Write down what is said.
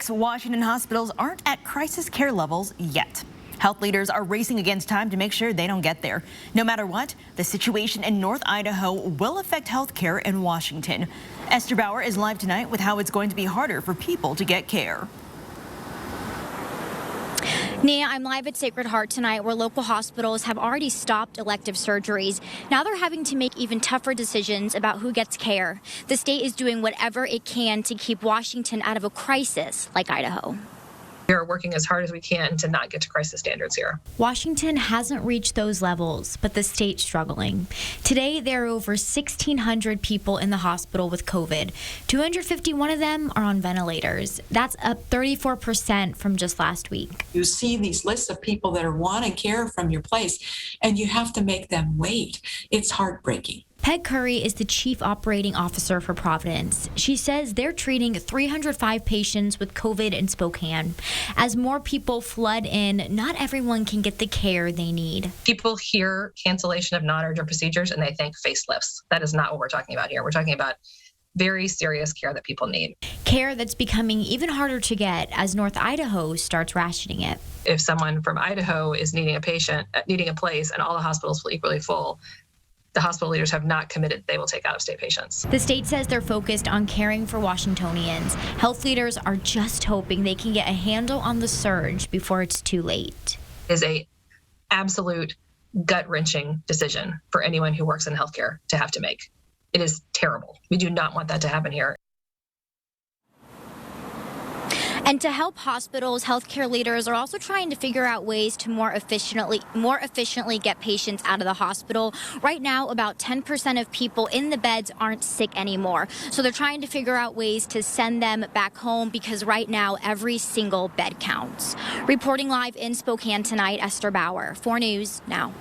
Washington hospitals aren't at crisis care levels yet. Health leaders are racing against time to make sure they don't get there. No matter what, the situation in North Idaho will affect health care in Washington. Esther Bauer is live tonight with how it's going to be harder for people to get care. Nia, I'm live at Sacred Heart tonight, where local hospitals have already stopped elective surgeries. Now they're having to make even tougher decisions about who gets care. The state is doing whatever it can to keep Washington out of a crisis like Idaho. We are working as hard as we can to not get to crisis standards here. Washington hasn't reached those levels, but the state's struggling. Today, there are over 1,600 people in the hospital with COVID. 251 of them are on ventilators. That's up 34% from just last week. You see these lists of people that are wanting care from your place, and you have to make them wait. It's heartbreaking. Peg Curry is the chief operating officer for Providence. She says they're treating 305 patients with COVID in Spokane. As more people flood in, not everyone can get the care they need. People hear cancellation of non-urgent procedures and they think facelifts. That is not what we're talking about here. We're talking about very serious care that people need. Care that's becoming even harder to get as North Idaho starts rationing it. If someone from Idaho is needing a place, and all the hospitals feel equally full, the hospital leaders have not committed they will take out-of-state patients. The state says they're focused on caring for Washingtonians. Health leaders are just hoping they can get a handle on the surge before it's too late. It is an absolute gut-wrenching decision for anyone who works in healthcare to have to make. It is terrible. We do not want that to happen here. And to help hospitals, healthcare leaders are also trying to figure out ways to more efficiently get patients out of the hospital. Right now, about 10% of people in the beds aren't sick anymore. So they're trying to figure out ways to send them back home, because right now every single bed counts. Reporting live in Spokane tonight, Esther Bauer, 4 News Now.